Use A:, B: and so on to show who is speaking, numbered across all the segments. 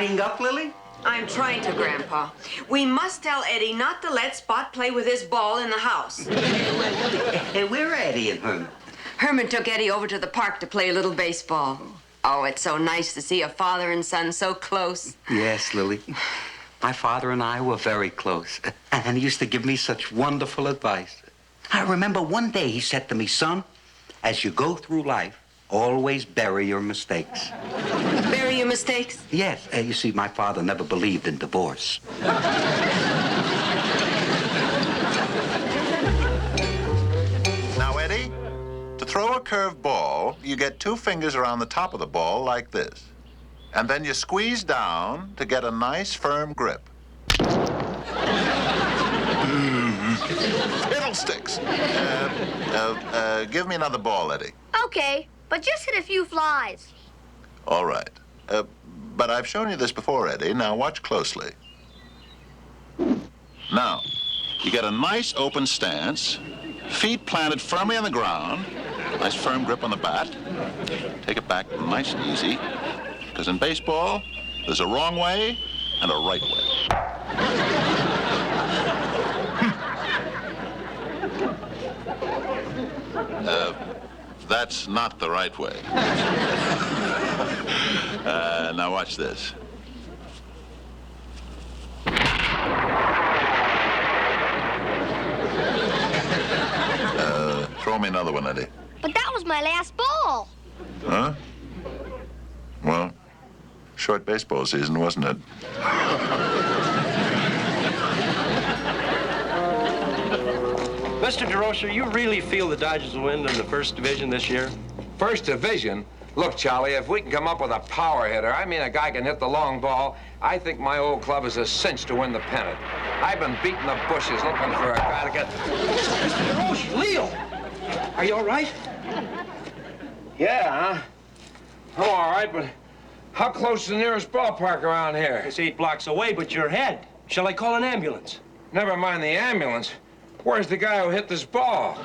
A: tidying up, Lily?
B: I'm trying to, Grandpa. We must tell Eddie not to let Spot play with his ball in the house.
A: Hey, where are Eddie and Herman?
B: Herman took Eddie over to the park to play a little baseball. Oh, it's so nice to see a father and son so close.
A: Yes, Lily. My father and I were very close, and he used to give me such wonderful advice. I remember one day he said to me, son, as you go through life, always bury your mistakes.
B: Bury your mistakes?
A: Yes. You see, my father never believed in divorce.
C: Now, Eddie, to throw a curved ball, you get 2 fingers around the top of the ball like this. And then you squeeze down to get a nice, firm grip. Fiddlesticks! Give me another ball, Eddie.
D: Okay, but just hit a few flies.
C: All right. But I've shown you this before, Eddie. Now watch closely. Now, you get a nice open stance, feet planted firmly on the ground, nice firm grip on the bat. Take it back nice and easy, because in baseball, there's a wrong way and a right way. That's not the right way. Now watch this. Throw me another one, Eddie.
D: But that was my last ball.
C: Huh? Well, short baseball season, wasn't it?
E: Mr. DeRocher, you really feel the Dodgers will win in the first division this year?
F: First division? Look, Charlie, if we can come up with a power hitter, I mean a guy can hit the long ball, I think my old club is a cinch to win the pennant. I've been beating the bushes looking for a guy to get...
E: Mr. DeRocher, Leo! Are you all right?
F: Yeah, huh? I'm all right, but how close is the nearest ballpark around here?
E: It's 8 blocks away, but you're head. Shall I call an ambulance?
F: Never mind the ambulance. Where's the guy who hit this ball?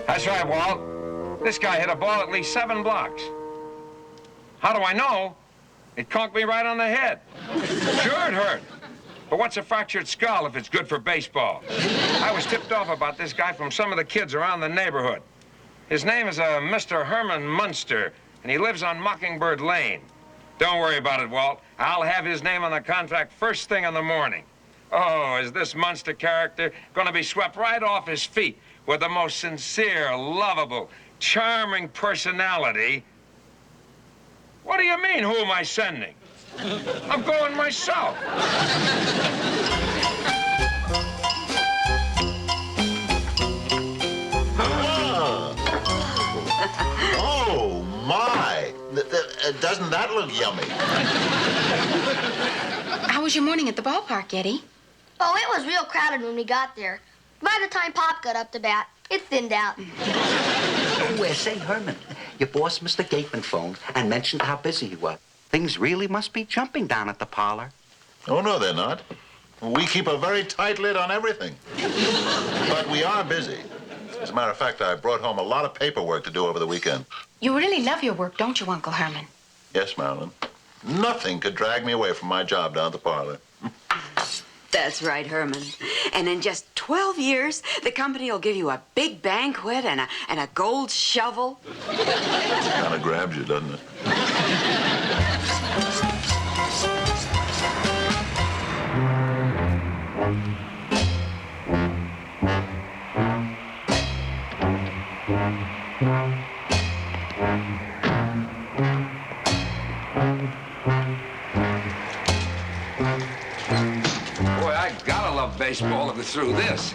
F: That's right, Walt. This guy hit a ball at least 7 blocks. How do I know? It conked me right on the head. Sure, it hurt. But what's a fractured skull if it's good for baseball? I was tipped off about this guy from some of the kids around the neighborhood. His name is Mr. Herman Munster, and he lives on Mockingbird Lane. Don't worry about it, Walt. I'll have his name on the contract first thing in the morning. Oh, is this Munster character going to be swept right off his feet with the most sincere, lovable, charming personality? What do you mean, who am I sending? I'm going myself.
C: Oh, my. Doesn't that look yummy?
G: How was your morning at the ballpark, Eddie?
D: Oh, it was real crowded when we got there. By the time Pop got up to bat, it thinned out.
A: Oh, say, Herman, your boss, Mr. Gateman, phoned and mentioned how busy he was. Things really must be jumping down at the parlor.
C: Oh, no, they're not. We keep a very tight lid on everything. But we are busy. As a matter of fact, I brought home a lot of paperwork to do over the weekend.
G: You really love your work, don't you, Uncle Herman?
C: Yes, Marilyn. Nothing could drag me away from my job down at the parlor.
B: That's right, Herman. And in just 12 years, the company will give you a big banquet and a gold shovel.
C: Kind of grabs you, doesn't it?
F: Boy, I gotta love baseball to go through this.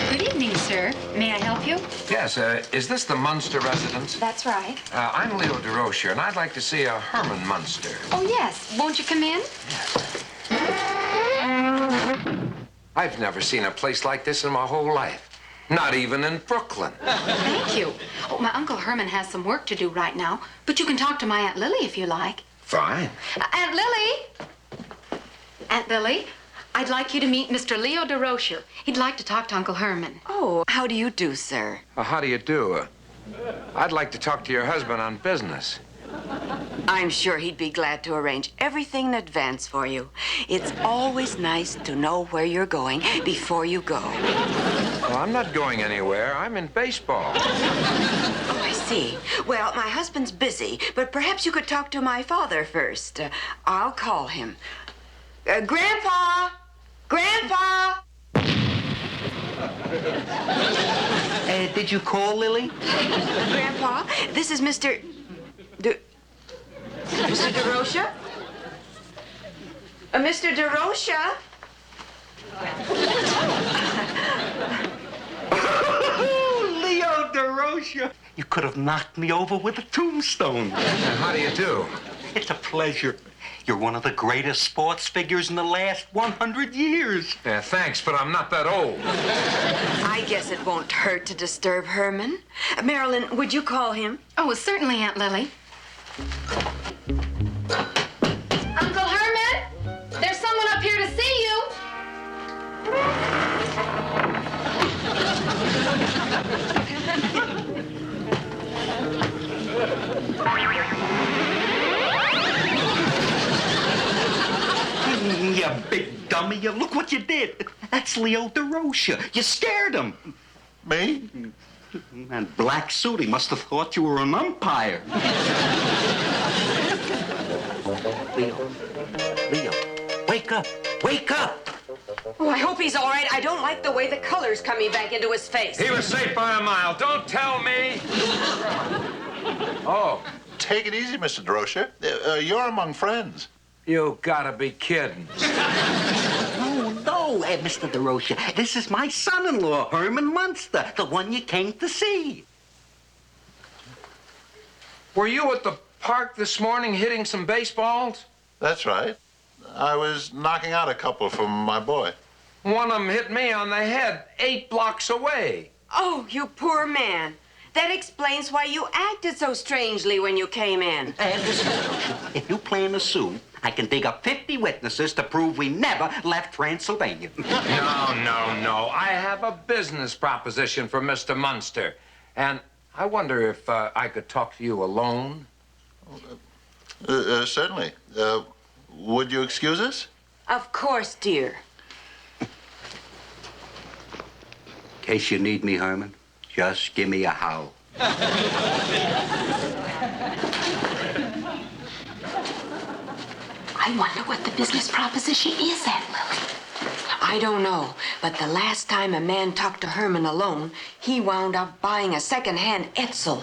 G: Good evening, sir. May I help you?
F: Yes, is this the Munster residence?
G: That's right.
F: I'm Leo DeRocher, and I'd like to see a Herman Munster.
G: Oh, yes. Won't you come in?
F: I've never seen a place like this in my whole life. Not even in Brooklyn.
G: Thank you. Oh, my Uncle Herman has some work to do right now, but you can talk to my Aunt Lily if you like.
F: Fine.
G: Aunt Lily! Aunt Lily, I'd like you to meet Mr. Leo DeRocher. He'd like to talk to Uncle Herman.
B: Oh, how do you do, sir?
F: Well, how do you do? I'd like to talk to your husband on business.
B: I'm sure he'd be glad to arrange everything in advance for you. It's always nice to know where you're going before you go.
F: Well, I'm not going anywhere. I'm in baseball.
B: Oh, I see. Well, my husband's busy, but perhaps you could talk to my father first. I'll call him. Grandpa! Grandpa!
A: Did you call, Lily?
B: Grandpa, this is Mr. Mr. DeRocher? Mr. DeRocher?
A: Leo DeRocher. You could have knocked me over with a tombstone.
F: How do you do?
A: It's a pleasure. You're one of the greatest sports figures in the last 100 years.
F: Yeah, thanks, but I'm not that old.
B: I guess it won't hurt to disturb Herman. Marilyn, would you call him?
G: Oh, well, certainly, Aunt Lily. Uncle Herman, there's someone up here to see you.
A: You big dummy. You look what you did. That's Leo DeRocher. You scared him.
C: Me?
A: And black suit, he must have thought you were an umpire. Leo, wake up. Wake up.
B: Oh, I hope he's all right. I don't like the way the color's coming back into his face.
F: He was safe by a mile. Don't tell me. Oh,
C: Take it easy, Mr. DeRocher. You're among friends.
F: you gotta be kidding.
A: No, Mr. DeRocher. This is my son-in-law, Herman Munster, the one you came to see.
F: Were you at the park this morning hitting some baseballs?
C: That's right. I was knocking out a couple from my boy.
F: One of them hit me on the head 8 blocks away.
B: Oh, you poor man. That explains why you acted so strangely when you came in.
A: Listen, if you plan to sue, I can dig up 50 witnesses to prove we never left Transylvania.
F: No. I have a business proposition for Mr. Munster. And I wonder if I could talk to you alone?
C: Certainly. Would you excuse us?
B: Of course, dear.
A: In case you need me, Herman, just give me a howl.
G: I wonder what the business proposition is, Aunt Lily.
B: I don't know, but the last time a man talked to Herman alone, he wound up buying a second-hand Etzel.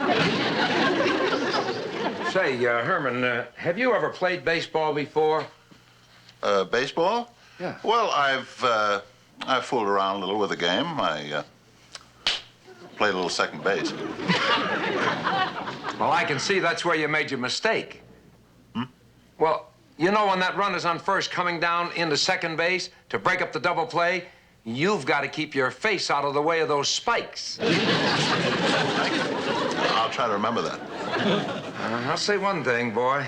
F: Say, Herman, have you ever played baseball before?
C: Baseball?
F: Yeah.
C: Well, I've fooled around a little with the game. I played a little second base.
F: Well, I can see that's where you made your mistake. Well, you know when that runner's on first coming down into second base to break up the double play, you've got to keep your face out of the way of those spikes.
C: I'll try to remember that.
F: I'll say one thing, boy.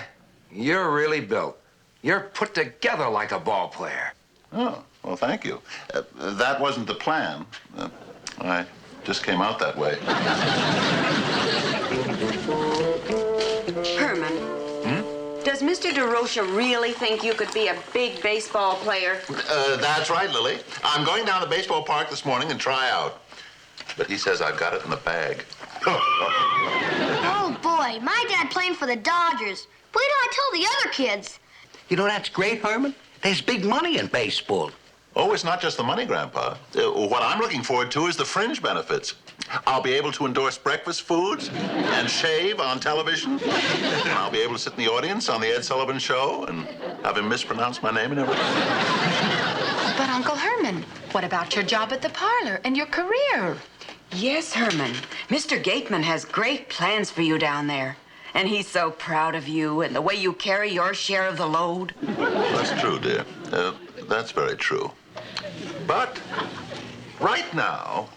F: You're really built. You're put together like a ball player.
C: Oh, well, thank you. That wasn't the plan. I just came out that way.
B: Herman, Does Mr. DeRocha really think you could be a big baseball player?
C: That's right, Lily. I'm going down to the baseball park this morning and try out. But he says I've got it in the bag.
D: Oh, boy, my dad playing for the Dodgers. Wait till I tell the other kids.
A: You know, that's great, Herman. There's big money in baseball.
C: Oh, it's not just the money, Grandpa. What I'm looking forward to is the fringe benefits. I'll be able to endorse breakfast foods and shave on television. And I'll be able to sit in the audience on the Ed Sullivan Show and have him mispronounce my name and everything.
G: But, Uncle Herman, what about your job at the parlor and your career?
B: Yes, Herman. Mr. Gateman has great plans for you down there. And he's so proud of you and the way you carry your share of the load.
C: That's true, dear. That's very true. But right now,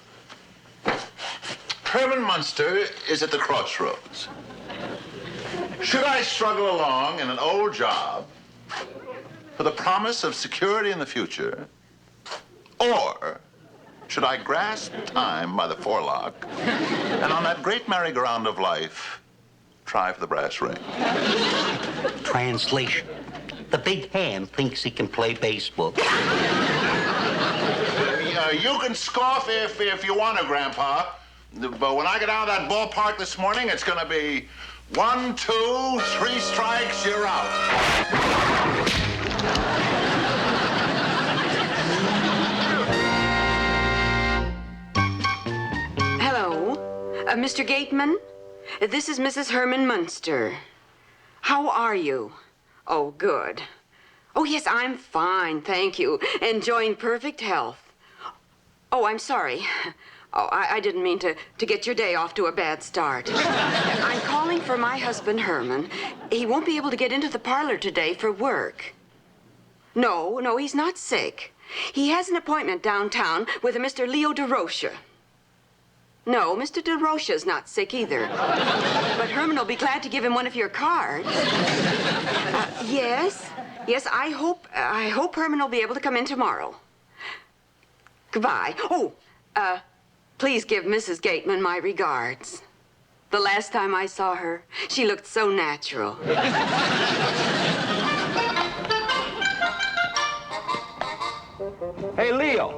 C: Herman Munster is at the crossroads. Should I struggle along in an old job for the promise of security in the future, or should I grasp time by the forelock and on that great merry-go-round of life, try for the brass ring?
A: Translation. The big hand thinks he can play baseball.
C: You can scoff if you want to, Grandpa. But when I get out of that ballpark this morning, it's going to be 1, 2, 3 strikes, you're out.
B: Hello, Mr. Gateman. This is Mrs. Herman Munster. How are you? Oh, good. Oh, yes, I'm fine, thank you. Enjoying perfect health. Oh, I'm sorry. Oh, I didn't mean to get your day off to a bad start. I'm calling for my husband, Herman. He won't be able to get into the parlor today for work. No, he's not sick. He has an appointment downtown with a Mr. Leo DeRocha. No, Mr. DeRocha's not sick either. But Herman will be glad to give him one of your cards. Yes, I hope Herman will be able to come in tomorrow. Goodbye. Oh, please give Mrs. Gateman my regards. The last time I saw her, she looked so natural.
E: Hey, Leo,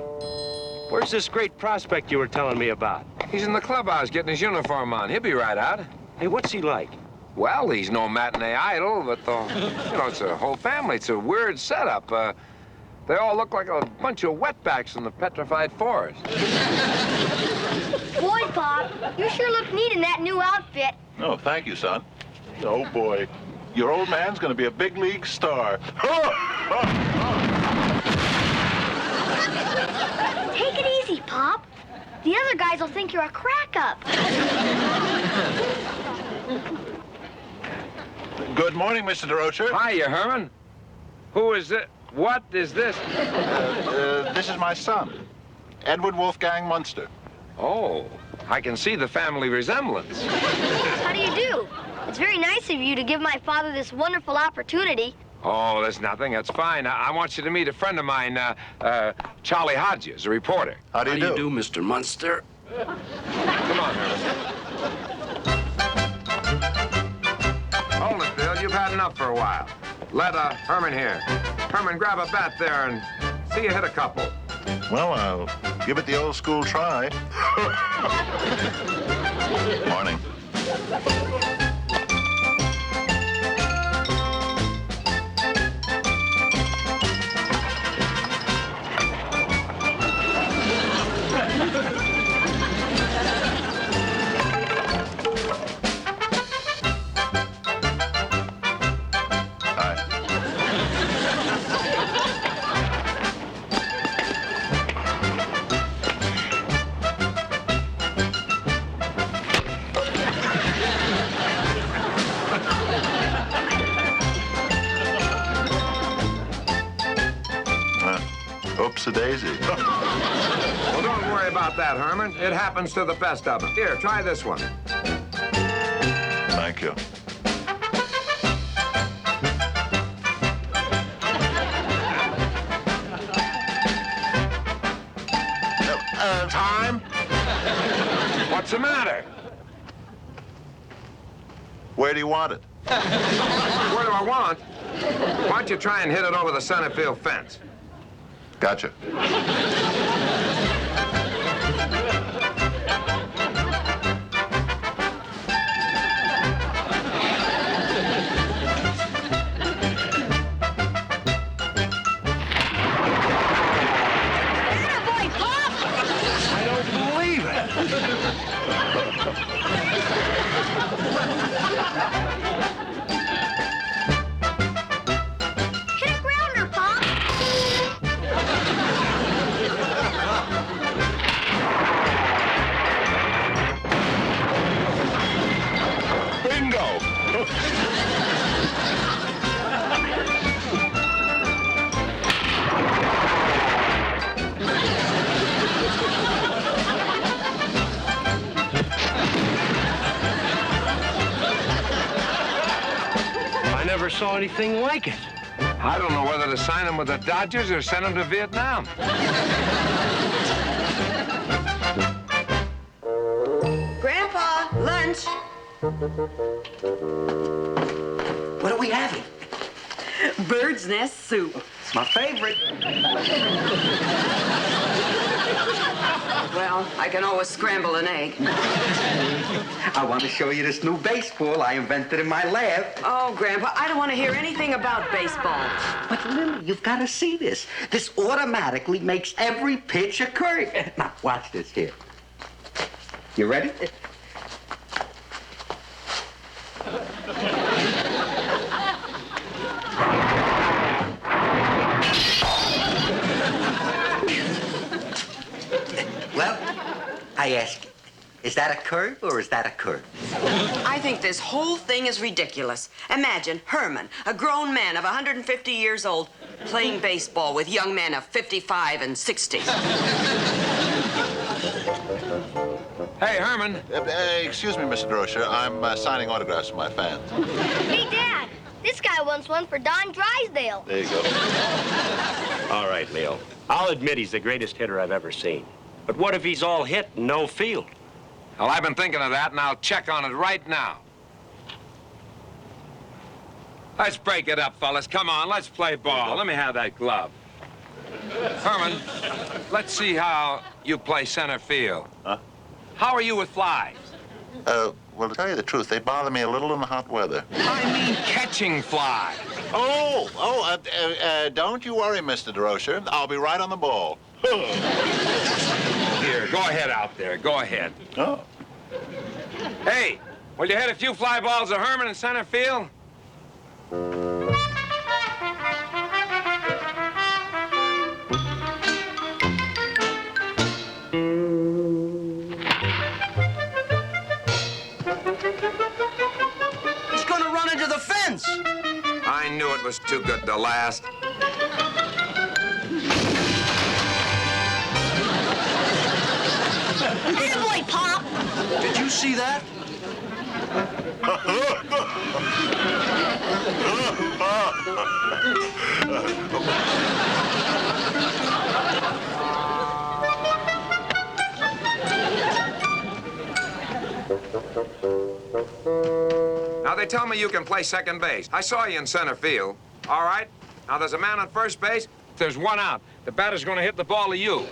E: where's this great prospect you were telling me about?
F: He's in the clubhouse getting his uniform on. He'll be right out.
E: Hey, what's he like?
F: Well, he's no matinee idol, but, it's a whole family. It's a weird setup. They all look like a bunch of wetbacks in the petrified forest.
D: Boy, Pop, you sure look neat in that new outfit.
C: Oh, thank you, son. Oh, boy. Your old man's going to be a big league star.
D: Take it easy, Pop. The other guys will think you're a crack-up.
C: Good morning, Mr. DeRocha.
F: Hiya, Herman. Who is it? What is this?
C: This is my son, Edward Wolfgang Munster.
F: Oh, I can see the family resemblance.
D: How do you do? It's very nice of you to give my father this wonderful opportunity.
F: Oh, there's nothing. That's fine. I want you to meet a friend of mine, Charlie Hodges, a reporter.
C: How do you do?
H: Mr. Munster?
F: Come on, Herman. Hold it, Bill. You've had enough for a while. Let Herman here. Herman, grab a bat there and see you hit a couple.
C: Well, I'll give it the old school try. Morning. Oopsie-daisy.
F: Well, don't worry about that, Herman. It happens to the best of them. Here, try this one.
C: Thank you.
F: Time? What's the matter?
C: Where Where do you want it?
F: Where do I want? Why don't you try and hit it over the center field fence?
C: Gotcha.
F: I don't believe it.
D: Hit a grounder, Pop.
C: Bingo!
E: I never saw anything like it.
F: I don't know whether to sign him with the Dodgers or send him to Vietnam.
B: Grandpa, lunch.
A: What are we having?
B: Bird's nest soup.
A: It's my favorite.
B: Well, I can always scramble an egg.
A: I want to show you this new baseball I invented in my lab.
B: Oh, Grandpa, I don't want to hear anything about baseball.
A: But Lily, you've got to see this. This automatically makes every pitch a curve. Now, watch this here. You ready? Well, I ask you, is that a curve or is that a curve?
B: I think this whole thing is ridiculous. Imagine Herman, a grown man of 150 years old, playing baseball with young men of 55 and 60.
F: Hey, Herman.
C: Excuse me, Mr. DeRocher. I'm signing autographs for my fans.
D: Hey, Dad. This guy wants one for Don Drysdale.
C: There you go.
E: All right, Leo. I'll admit he's the greatest hitter I've ever seen. But what if he's all hit and no field?
F: Well, I've been thinking of that, and I'll check on it right now. Let's break it up, fellas. Come on, let's play ball. Let me have that glove. Herman, let's see how you play center field.
C: Huh?
F: How are you with flies?
C: Well, to tell you the truth, they bother me a little in the hot weather.
F: I mean catching flies.
C: Don't you worry, Mr. DeRocher. I'll be right on the ball.
F: Here, go ahead out there. Go ahead.
C: Oh.
F: Hey, will you hit a few fly balls to Herman in center field?
A: He's gonna run into the fence.
F: I knew it was too good to last.
D: Good boy, Pop.
A: Did you see that?
F: Now, they tell me you can play second base. I saw you in center field. All right. Now, there's a man on first base. There's one out. The batter's going to hit the ball to you.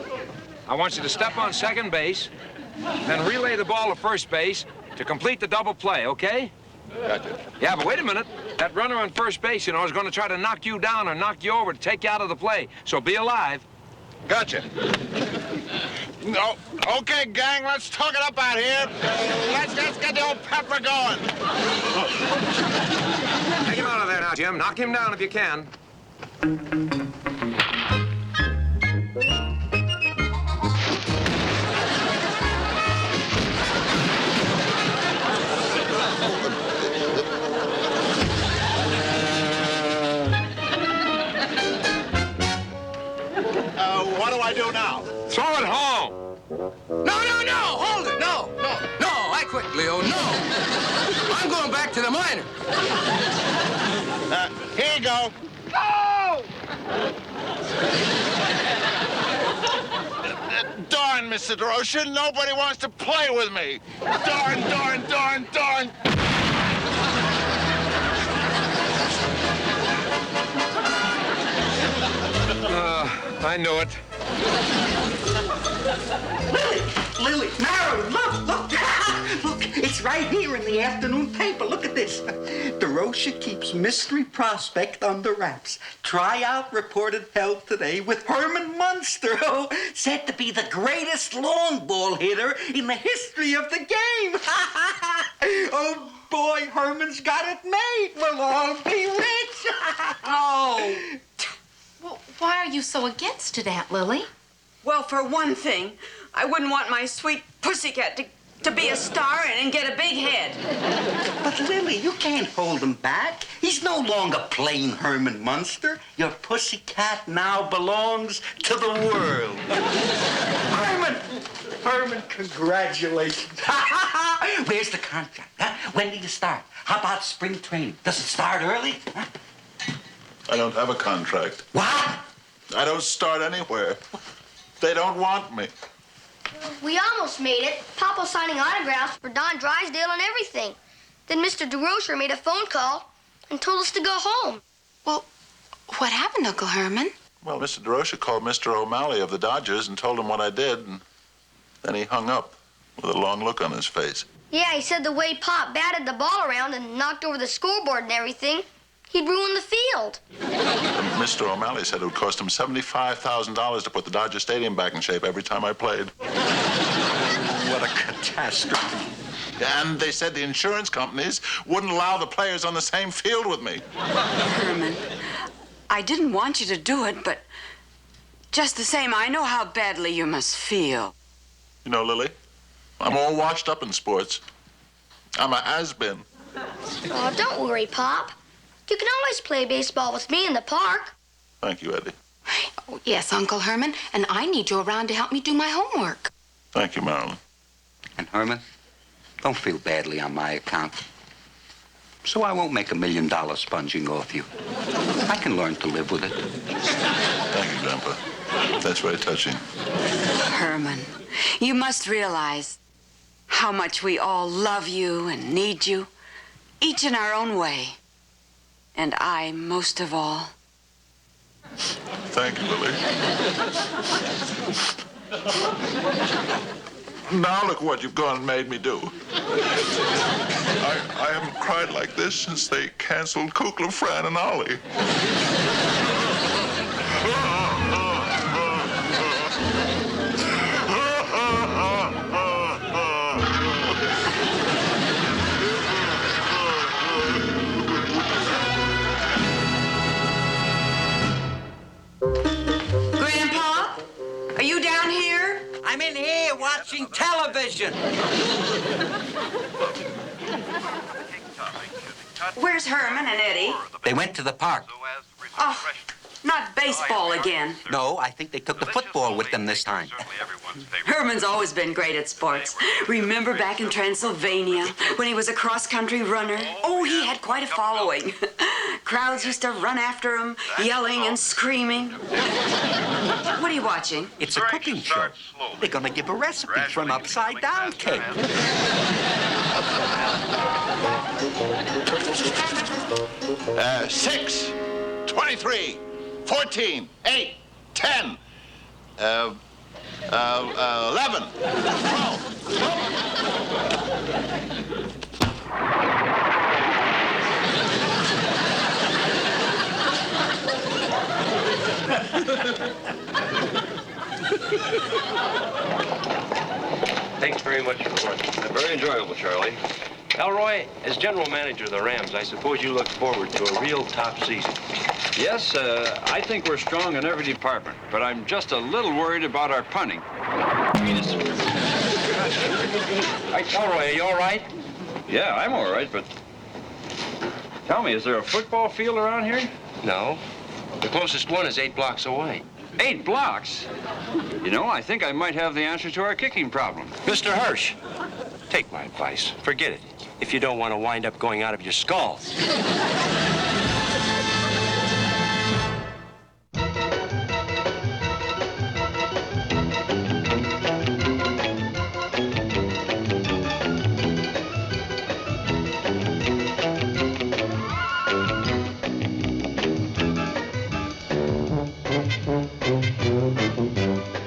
F: I want you to step on second base, then relay the ball to first base to complete the double play, okay?
C: Gotcha.
F: Yeah, but wait a minute. That runner on first base, you know, is going to try to knock you down or knock you over to take you out of the play. So be alive.
C: Gotcha. No. Okay, gang, let's talk it up out here. Let's get the old pepper going.
F: Take him out of there now, Jim. Knock him down if you can.
C: What do I do now?
F: Throw it home.
H: No, hold it. No, I quit, Leo, no. I'm going back to the minors.
C: Here you go.
F: Go!
C: Darn, Mr. DeRocher, nobody wants to play with me. Darn.
F: I knew it.
A: Lily, Marilyn, look. Look, it's right here in the afternoon paper. Look at this. DeRocher keeps mystery prospect under wraps. Tryout reported held today with Herman Munster, said to be the greatest long ball hitter in the history of the game. Oh, boy, Herman's got it made. We'll all be rich.
B: Oh.
G: Well, why are you so against it, Aunt Lily?
B: Well, for one thing, I wouldn't want my sweet pussycat to be a star and get a big head.
A: But, Lily, you can't hold him back. He's no longer plain Herman Munster. Your pussycat now belongs to the world. Herman, congratulations. Where's the contract? Huh? When do you start? How about spring training? Does it start early? Huh?
C: I don't have a contract.
A: What?
C: I don't start anywhere. They don't want me.
D: We almost made it. Papa was signing autographs for Don Drysdale and everything. Then Mr. DeRocher made a phone call and told us to go home.
G: Well, what happened, Uncle Herman?
C: Well, Mr. DeRocher called Mr. O'Malley of the Dodgers and told him what I did, and then he hung up with a long look on his face.
D: Yeah, he said the way Pop batted the ball around and knocked over the scoreboard and everything, he'd ruin the field.
C: And Mr. O'Malley said it would cost him $75,000 to put the Dodger Stadium back in shape every time I played.
A: What a catastrophe.
C: And they said the insurance companies wouldn't allow the players on the same field with me.
B: Herman, I didn't want you to do it, but just the same, I know how badly you must feel.
C: You know, Lily, I'm all washed up in sports. I'm a has-been.
D: Oh, don't worry, Pop. You can always play baseball with me in the park.
C: Thank you, Eddie.
G: Oh, yes, Uncle Herman, and I need you around to help me do my homework.
C: Thank you, Marilyn.
A: And Herman, don't feel badly on my account. So I won't make $1 million sponging off you. I can learn to live with it.
C: Thank you, Grandpa. That's very touching.
B: Herman, you must realize how much we all love you and need you, each in our own way. And I, most of all.
C: Thank you, Lily. Now look what you've gone and made me do. I haven't cried like this since they canceled Kukla, Fran, and Ollie.
B: Grandpa, are you down here?
A: I'm in here watching television.
B: Where's Herman and Eddie?
A: They went to the park.
B: Oh, not baseball again.
A: No, I think they took the football with them this time.
B: Herman's always been great at sports. Remember back in Transylvania when he was a cross-country runner? Oh, he had quite a following. Crowds used to run after him, yelling and screaming. What are you watching?
A: It's a cooking show. They're gonna give a recipe for an upside-down cake.
C: 6, 23, 14, 8, 10, 11,
E: 12. Thanks very much for watching. Very enjoyable, Charlie. Elroy, as general manager of the Rams, I suppose you look forward to a real top season.
I: Yes, I think we're strong in every department, but I'm just a little worried about our punting.
E: Elroy, are you all right?
I: Yeah, I'm all right, but tell me, is there a football field around here?
E: No. The closest one is 8 blocks away.
I: 8 blocks? You know, I think I might have the answer to our kicking problem.
E: Mr. Hirsch, take my advice. Forget it, if you don't want to wind up going out of your skull.
A: Thank you.